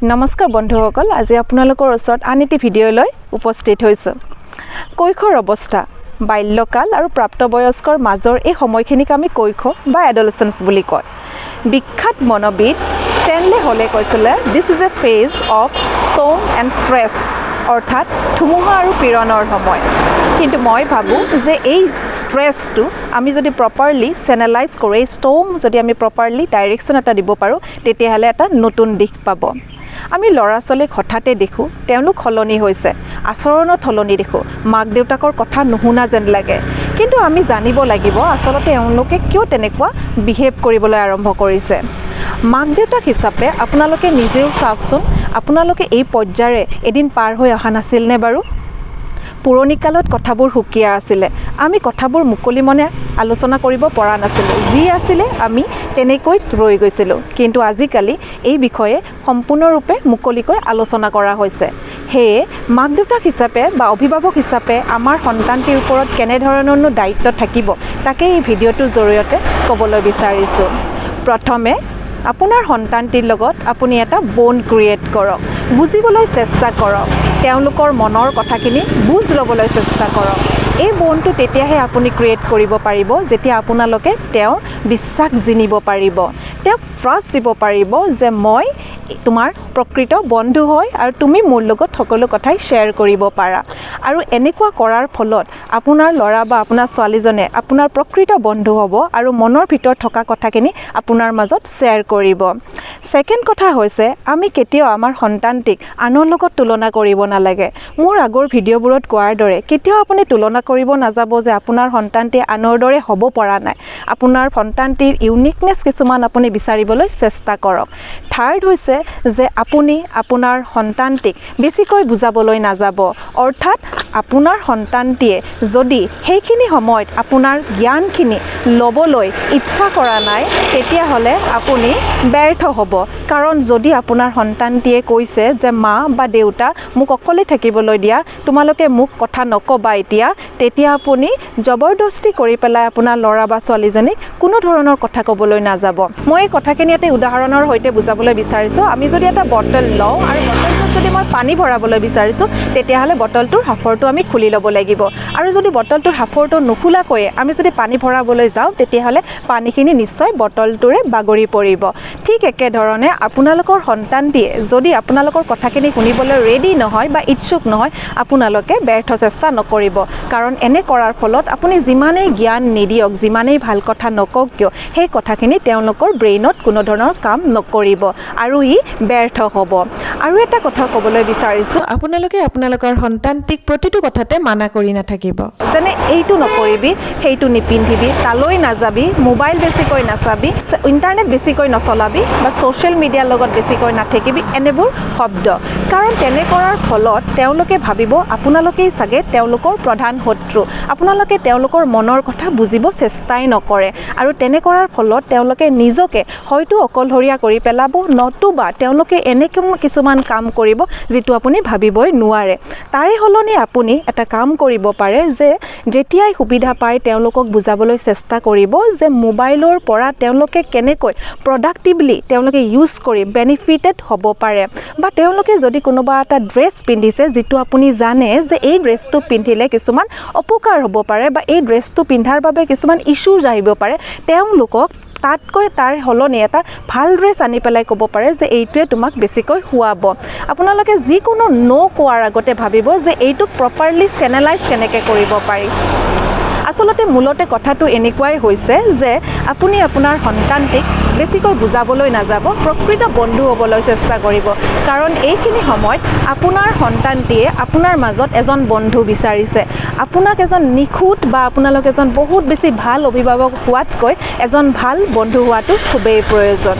নমস্কাৰ বন্ধুসকল, আজি আপোনালোকৰ ওচৰত আন এটি ভিডিঅ' লৈ উপস্থিত হৈছোঁ। কৈশোৰ অৱস্থা, বাল্যকাল আৰু প্ৰাপ্তবয়স্কৰ মাজৰ এই সময়খিনিক আমি কৈশোৰ বা এডলসেন্স বুলি কয়। বিখ্যাত মনোবিদ ষ্টেনলে হলে কৈছিলে, this is a phase of storm and stress, অৰ্থাৎ ধুমুহা আৰু পীড়নৰ সময়। কিন্তু মই ভাবোঁ যে এই ষ্ট্ৰেছটো আমি যদি প্ৰপাৰলি চেনেলাইজ কৰোঁ, এই ষ্টৰ্ম যদি আমি প্ৰপাৰলি ডাইৰেকশ্যন এটা দিব পাৰোঁ, তেতিয়াহ'লে এটা নতুন দিশ পাব। আমি ল'ৰা ছোৱালীক হঠাতে দেখোঁ, তেওঁলোক সলনি হৈছে, আচৰণত সলনি দেখোঁ, মাক দেউতাকৰ কথা নুশুনা যেন লাগে। কিন্তু আমি জানিব লাগিব আচলতে এওঁলোকে কিয় তেনেকুৱা বিহেভ কৰিবলৈ আৰম্ভ কৰিছে। মাক দেউতাক হিচাপে আপোনালোকে নিজেও চাওকচোন, আপোনালোকে এই পৰ্যায়েৰে এদিন পাৰ হৈ অহা নাছিলনে বাৰু? পুৰণি কালত কথাবোৰ সুকীয়া আছিলে, আমি কথাবোৰ মুকলি মনে আলোচনা কৰিব পৰা নাছিলোঁ, যি আছিলে আমি তেনেকৈ ৰৈ গৈছিলোঁ। কিন্তু আজিকালি এই বিষয়ে সম্পূৰ্ণৰূপে মুকলিকৈ আলোচনা কৰা হৈছে। সেয়ে মাক দেউতাক হিচাপে বা অভিভাৱক হিচাপে আমাৰ সন্তানটিৰ ওপৰত কেনেধৰণৰনো দায়িত্ব থাকিব, তাকে এই ভিডিঅ'টোৰ জৰিয়তে ক'বলৈ বিচাৰিছোঁ। প্ৰথমে আপোনাৰ সন্তানটিৰ লগত আপুনি এটা বণ্ড ক্ৰিয়েট কৰক, বুজিবলৈ চেষ্টা কৰক, তেওঁলোকৰ মনৰ কথাখিনি বুজ ল'বলৈ চেষ্টা কৰক। এই বণ্ডটো তেতিয়াহে আপুনি ক্ৰিয়েট কৰিব পাৰিব যেতিয়া আপোনালোকে তেওঁৰ বিশ্বাস জিনিব পাৰিব, তেওঁক ট্ৰাষ্ট দিব পাৰিব যে মই তোমাৰ প্ৰকৃত বন্ধু হয় আৰু তুমি মোৰ লগত সকলো কথাই শ্বেয়াৰ কৰিব পাৰা। আৰু এনেকুৱা কৰাৰ ফলত আপোনাৰ ল'ৰা বা আপোনাৰ ছোৱালীজনে আপোনাৰ প্ৰকৃত বন্ধু হ'ব আৰু মনৰ ভিতৰত থকা কথাখিনি আপোনাৰ মাজত শ্বেয়াৰ কৰিব। ছেকেণ্ড কথা হৈছে, আমি কেতিয়াও আমাৰ সন্তানটিক আনৰ লগত তুলনা কৰিব নালাগে। মোৰ আগৰ ভিডিঅ'বোৰত কোৱাৰ দৰে কেতিয়াও আপুনি তুলনা কৰিব নাযাব যে আপোনাৰ সন্তানটি আনৰ দৰে হ'ব পৰা নাই। আপোনাৰ সন্তানটিৰ ইউনিকনেছ কিছুমান আপুনি বিচাৰিবলৈ চেষ্টা কৰক। থাৰ্ড হৈছে যে আপুনি আপোনাৰ সন্তানটিক বেছিকৈ বুজাবলৈ নাযাব, অৰ্থাৎ আপোনাৰ সন্তানটিয়ে যদি সেইখিনি সময়ত আপোনাৰ জ্ঞানখিনি ল'বলৈ ইচ্ছা কৰা নাই, তেতিয়াহ'লে আপুনি ব্যৰ্থ হ'ব। কাৰণ যদি আপোনাৰ সন্তানটিয়ে কৈছে যে মা বা দেউতা মোক অকলে থাকিবলৈ দিয়া, তোমালোকে মোক কথা নক'বা এতিয়া, তেতিয়া আপুনি জবৰদস্তি কৰি পেলাই আপোনাৰ ল'ৰা বা ছোৱালীজনীক কোনো ধৰণৰ কথা ক'বলৈ নাযাব। মই এই কথাখিনি এটা উদাহৰণৰ সৈতে বুজাবলৈ বিচাৰিছোঁ। আমি যদি এটা বটল লওঁ আৰু বটলটোত যদি মই পানী ভৰাবলৈ বিচাৰিছোঁ, তেতিয়াহ'লে বটলটোৰ সাঁফৰটো আমি খুলি ল'ব লাগিব। আৰু যদি বটলটোৰ সাঁফৰটো নুখোলাকৈয়ে আমি যদি পানী ভৰাবলৈ যাওঁ, তেতিয়াহ'লে পানীখিনি নিশ্চয় বটলটোৰে বাগৰি পৰিব। ঠিক একেধৰণে আপোনালোকৰ সন্তানটিয়ে যদি আপোনালোকৰ কথাখিনি শুনিবলৈ ৰেডি নহয় বা ইচ্ছুক নহয়, আপোনালোকে ব্যৰ্থ চেষ্টা নকৰিব। কাৰণ এনে কৰাৰ ফলত আপুনি যিমানেই জ্ঞান নিদিয়ক, যিমানেই ভাল কথা নকওক কিয়, সেই কথাখিনি তেওঁলোকৰ ব্ৰেইনত কোনো ধৰণৰ কাম নকৰিব আৰু ই ব্যৰ্থ হ'ব। আৰু এটা কথা ক'বলৈ বিচাৰিছোঁ, আপোনালোকে আপোনালোকৰ সন্তানটিক প্ৰতিটো কথাতে মানা কৰি নাথাকিব। যেনে এইটো নকৰিবি, সেইটো নিপিন্ধিবি, তালৈ নাযাবি, মোবাইল বেছিকৈ নাচাবি, ইণ্টাৰনেট বেছিকৈ নচলাবি বা ছ'চিয়েল মিডিয়াৰ লগত বেছিকৈ নাথাকিবি, এনেবোৰ শব্দ। কাৰণ তেনে কৰাৰ ফলত তেওঁলোকে ভাবিব আপোনালোকেই চাগে তেওঁলোকৰ প্ৰধান শত্ৰু, আপোনালোকে তেওঁলোকৰ মনৰ কথা বুজিব চেষ্টাই নকৰে। আৰু তেনে কৰাৰ ফলত তেওঁলোকে নিজকে হয়তো অকলশৰীয়া কৰি পেলাব, নতুবা তেওঁলোকে এনে কিছুমান কাম কৰিব যিটো আপুনি ভাবিবই নোৱাৰে। তাৰে সলনি আপুনি এটা কাম কৰিব পাৰে যে যেতিয়াই সুবিধা পায় তেওঁলোকক বুজাবলৈ চেষ্টা কৰিব যে মোবাইলৰ পৰা তেওঁলোকে কেনেকৈ প্ৰডাক্টিভলি তেওঁলোকে ইউজ কৰি বেনিফিটেড হ'ব পাৰে। বা তেওঁলোকে যদি কোনোবা এটা ড্ৰেছ পিন্ধিছে যিটো আপুনি জানে যে এই ড্ৰেছটো পিন্ধিলে কিছুমান অপকাৰ হ'ব পাৰে বা এই ড্ৰেছটো পিন্ধাৰ বাবে কিছুমান ইছ্যুজ আহিব পাৰে, তেওঁলোকক তাতকৈ তাৰ সলনি এটা ভাল ড্ৰেছ আনি পেলাই ক'ব পাৰে যে এইটোৱে তোমাক বেছিকৈ শুৱাব। আপোনালোকে যিকোনো কোৱাৰ আগতে ভাবিব যে এইটোক প্ৰপাৰলি চেনেলাইজ কেনেকৈ কৰিব পাৰি। আচলতে মূলতে কথাটো এনেকুৱাই হৈছে যে আপুনি আপোনাৰ সন্তানটিক বেছিকৈ বুজাবলৈ নাযাব, প্ৰকৃত বন্ধু হ'বলৈ চেষ্টা কৰিব। কাৰণ এইখিনি সময়ত আপোনাৰ সন্তানটিয়ে আপোনাৰ মাজত এজন বন্ধু বিচাৰিছে। আপোনাক এজন নিখুঁত বা আপোনালোক এজন বহুত বেছি ভাল অভিভাৱক হোৱাতকৈ এজন ভাল বন্ধু হোৱাটো খুবেই প্ৰয়োজন।